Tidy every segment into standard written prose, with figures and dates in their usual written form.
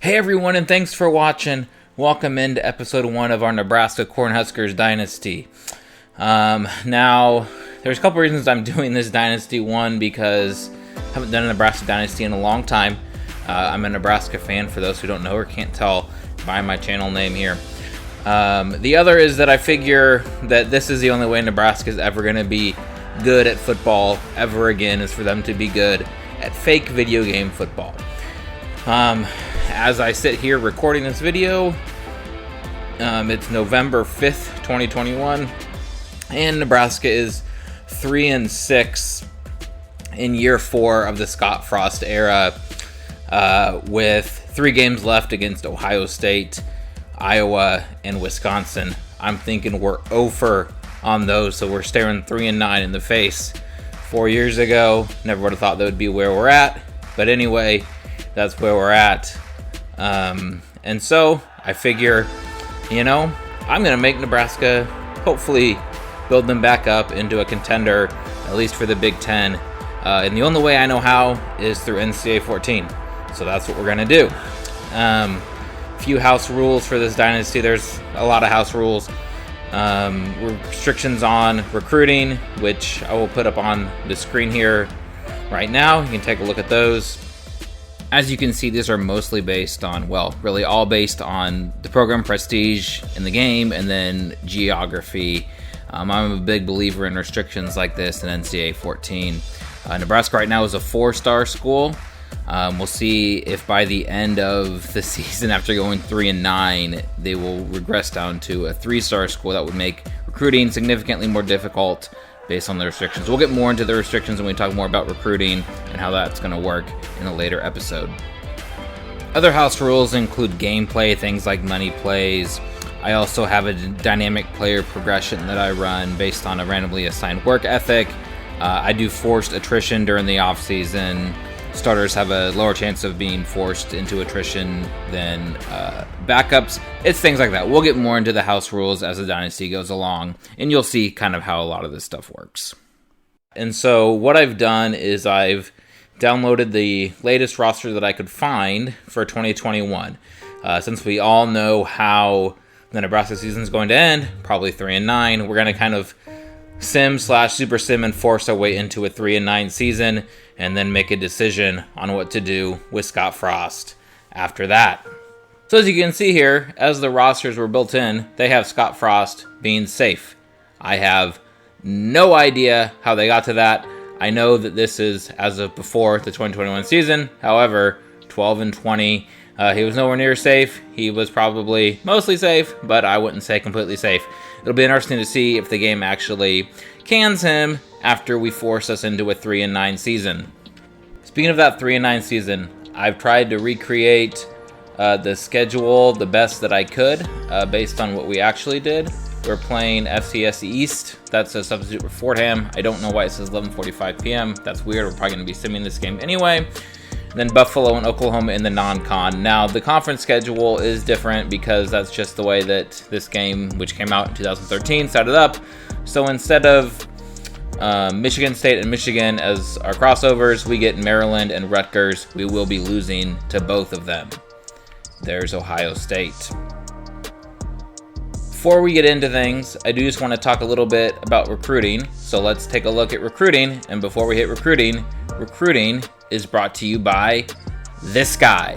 Hey everyone, and thanks for watching. Welcome into episode 1 of our Nebraska Cornhuskers Dynasty. Now, there's a couple reasons I'm doing this Dynasty. One, because I haven't done a Nebraska Dynasty in a long time. I'm a Nebraska fan, for those who don't know or can't tell by my channel name here. The other is that I figure that this is the only way Nebraska is ever going to be good at football ever again, is for them to be good at fake video game football. As I sit here recording this video, it's November 5th, 2021, and Nebraska is 3-6 in year 4 of the Scott Frost era, with 3 games left against Ohio State, Iowa, and Wisconsin. I'm thinking we're over on those, so we're staring 3-9 in the face. 4 years ago, never would have thought that would be where we're at, but anyway, that's where we're at. And so I figure, I'm going to make Nebraska, hopefully build them back up into a contender, at least for the Big Ten. And the only way I know how is through NCAA 14. So that's what we're going to do. Few house rules for this dynasty. There's a lot of house rules. Restrictions on recruiting, which I will put up on the screen here right now. You can take a look at those. As you can see, these are mostly based on, really all based on the program prestige in the game and then geography. I'm a big believer in restrictions like this in NCAA 14. Nebraska right now is a 4-star school. We'll see if by the end of the season, after going 3-9, they will regress down to a 3-star school. That would make recruiting significantly more difficult based on the restrictions. We'll get more into the restrictions when we talk more about recruiting and how that's going to work in a later episode. Other house rules include gameplay, things like money plays. I also have a dynamic player progression that I run based on a randomly assigned work ethic. I do forced attrition during the offseason. Starters have a lower chance of being forced into attrition than backups. It's things like that. We'll get more into the house rules as the dynasty goes along, and you'll see kind of how a lot of this stuff works. And so what I've done is I've downloaded the latest roster that I could find for 2021. Since we all know how the Nebraska season is going to end, probably 3-9, we're going to kind of sim/super sim and force our way into a 3-9 season, and then make a decision on what to do with Scott Frost after that. So as you can see here, as the rosters were built in, they have Scott Frost being safe. I have no idea how they got to that. I know that this is as of before the 2021 season. However, 12-20, he was nowhere near safe. He was probably mostly safe, but I wouldn't say completely safe. It'll be interesting to see if the game actually cans him after we force us into a 3-9 season. Speaking of that 3-9 season, I've tried to recreate the schedule the best that I could based on what we actually did. We're playing FCS East. That's a substitute for Fordham. I don't know why it says 11:45 p.m. That's weird. We're probably going to be simming this game anyway. And then Buffalo and Oklahoma in the non-con. Now, the conference schedule is different because that's just the way that this game, which came out in 2013, set it up. So instead of Michigan State and Michigan as our crossovers, we get Maryland and Rutgers. We will be losing to both of them. There's Ohio State. Before we get into things, I do just want to talk a little bit about recruiting. So let's take a look at recruiting. And before we hit recruiting is brought to you by this guy.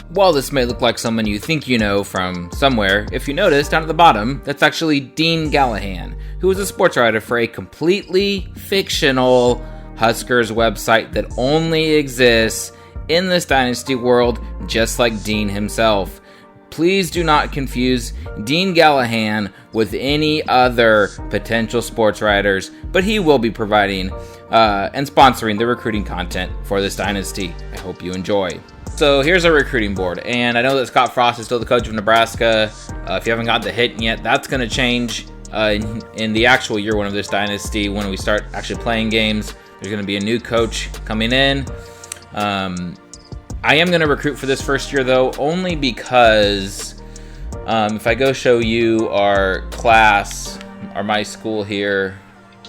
While this may look like someone you think you know from somewhere, if you notice down at the bottom, that's actually Dean Gallahan, who is a sports writer for a completely fictional Huskers website that only exists in this dynasty world, just like Dean himself. Please do not confuse Dean Gallahan with any other potential sports writers, but he will be providing and sponsoring the recruiting content for this dynasty. I hope you enjoy. So here's our recruiting board, and I know that Scott Frost is still the coach of Nebraska. If you haven't got the hit yet, that's going to change in the actual year one of this dynasty when we start actually playing games. There's going to be a new coach coming in. I am going to recruit for this first year, though, only because if I go show you our class, or my school here,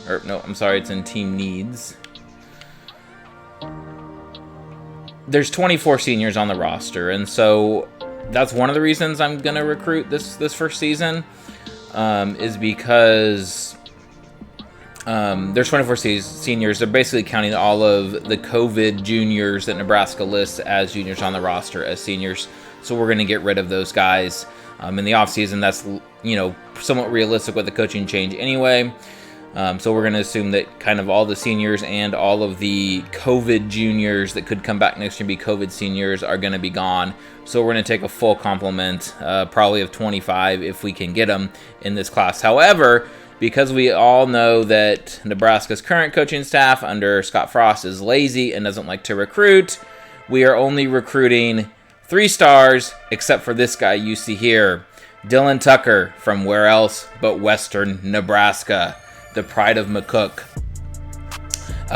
or no, I'm sorry, it's in team needs. there's 24 seniors on the roster, and so that's one of the reasons I'm gonna recruit this first season, is because there's 24 seniors. They're basically counting all of the COVID juniors that Nebraska lists as juniors on the roster as seniors. So we're going to get rid of those guys in the offseason. That's, somewhat realistic with the coaching change anyway. So we're going to assume that kind of all the seniors and all of the COVID juniors that could come back next year and be COVID seniors are going to be gone. So we're going to take a full complement, probably of 25 if we can get them in this class. However, because we all know that Nebraska's current coaching staff under Scott Frost is lazy and doesn't like to recruit, we are only recruiting 3 stars, except for this guy you see here, Dylan Tucker, from where else but Western Nebraska, the pride of McCook.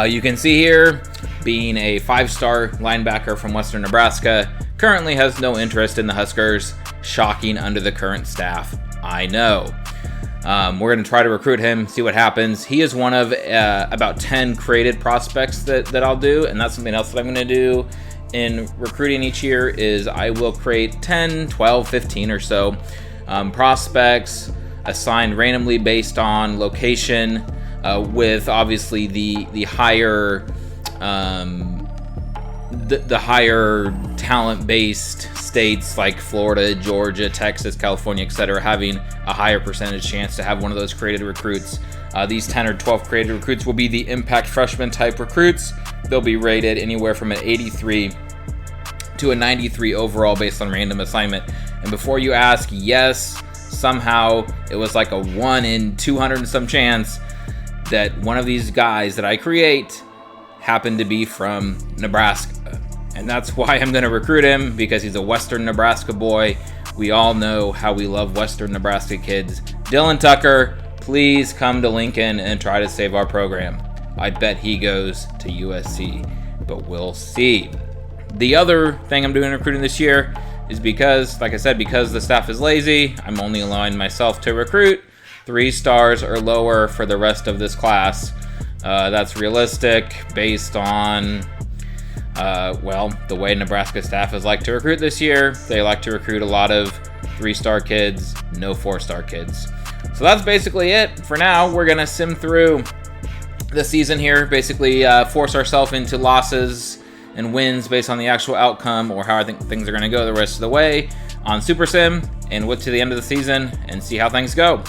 You can see here, being a 5-star linebacker from Western Nebraska, currently has no interest in the Huskers. Shocking under the current staff, I know. We're going to try to recruit him, see what happens. He is one of about 10 created prospects that I'll do, and that's something else that I'm going to do in recruiting each year is I will create 10, 12, 15 or so prospects assigned randomly based on location, with obviously the higher the higher talent-based states like Florida, Georgia, Texas, California, etc., having a higher percentage chance to have one of those created recruits. These 10 or 12 created recruits will be the impact freshman type recruits. They'll be rated anywhere from an 83 to a 93 overall based on random assignment. And before you ask, yes, somehow it was like a 1 in 200 and some chance that one of these guys that I create happened to be from Nebraska. And that's why I'm going to recruit him, because he's a Western Nebraska boy. We all know how we love Western Nebraska kids. Dylan Tucker, please come to Lincoln and try to save our program. I bet he goes to USC, but we'll see. The other thing I'm doing in recruiting this year is because, like I said, because the staff is lazy, I'm only allowing myself to recruit 3 stars or lower for the rest of this class. That's realistic based on, the way Nebraska staff has liked to recruit this year. They like to recruit a lot of 3-star kids, no 4-star kids. So that's basically it. For now, we're going to sim through the season here, basically force ourselves into losses and wins based on the actual outcome or how I think things are going to go the rest of the way on Super Sim, and look to the end of the season and see how things go.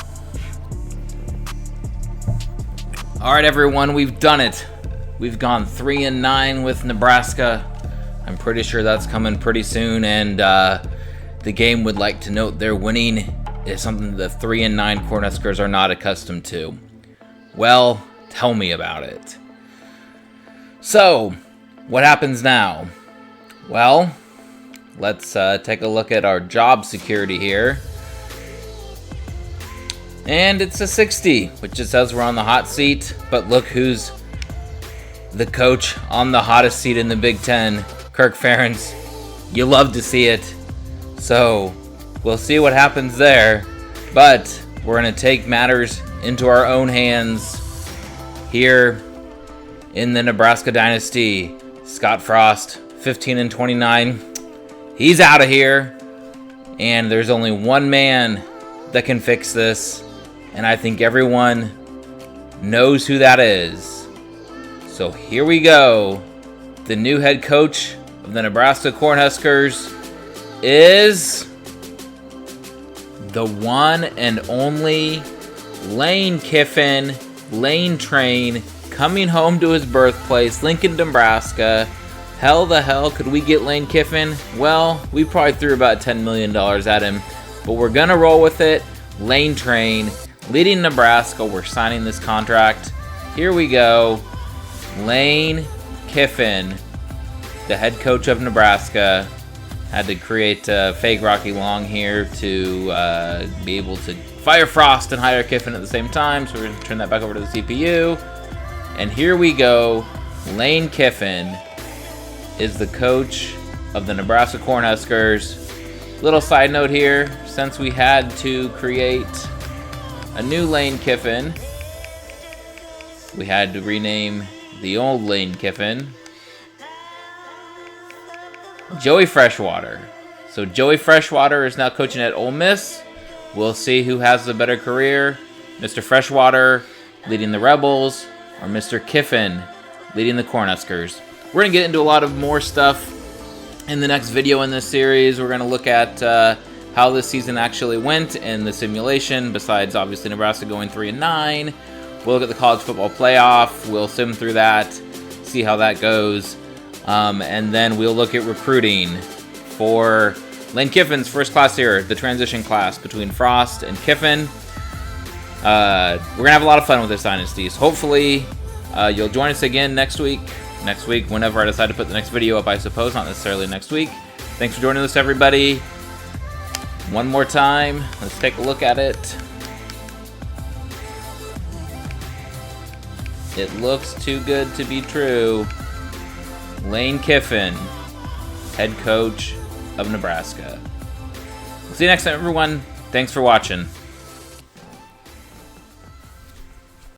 All right, everyone, we've done it. We've gone 3-9 with Nebraska. I'm pretty sure that's coming pretty soon, and the game would like to note their winning is something the 3-9 Cornhuskers are not accustomed to. Well, tell me about it. So, what happens now? Well, let's take a look at our job security here. And it's a 60, which just says we're on the hot seat. But look who's the coach on the hottest seat in the Big Ten, Kirk Ferentz. You love to see it. So we'll see what happens there. But we're going to take matters into our own hands here in the Nebraska Dynasty. Scott Frost, 15-29. He's out of here. And there's only one man that can fix this. And I think everyone knows who that is. So here we go. The new head coach of the Nebraska Cornhuskers is the one and only Lane Kiffin, Lane Train, coming home to his birthplace, Lincoln, Nebraska. How the hell could we get Lane Kiffin? Well, we probably threw about $10 million at him, but we're going to roll with it. Lane Train, leading Nebraska. We're signing this contract. Here we go. Lane Kiffin, the head coach of Nebraska, had to create fake Rocky Long here to be able to fire Frost and hire Kiffin at the same time. So we're going to turn that back over to the CPU. And here we go. Lane Kiffin is the coach of the Nebraska Cornhuskers. Little side note here, since we had to create a new Lane Kiffin, we had to rename the old Lane Kiffin. Joey Freshwater. So Joey Freshwater is now coaching at Ole Miss. We'll see who has the better career. Mr. Freshwater leading the Rebels, or Mr. Kiffin leading the Cornhuskers. We're going to get into a lot of more stuff in the next video in this series. We're going to look at how this season actually went in the simulation, besides obviously Nebraska going 3-9. We'll look at the college football playoff. We'll sim through that, see how that goes. And then we'll look at recruiting for Lane Kiffin's first class here, the transition class between Frost and Kiffin. We're going to have a lot of fun with this Dynasties. Hopefully, you'll join us again next week. Next week, whenever I decide to put the next video up, I suppose. Not necessarily next week. Thanks for joining us, everybody. One more time. Let's take a look at it. It looks too good to be true. Lane Kiffin, head coach of Nebraska. We'll see you next time, everyone. Thanks for watching.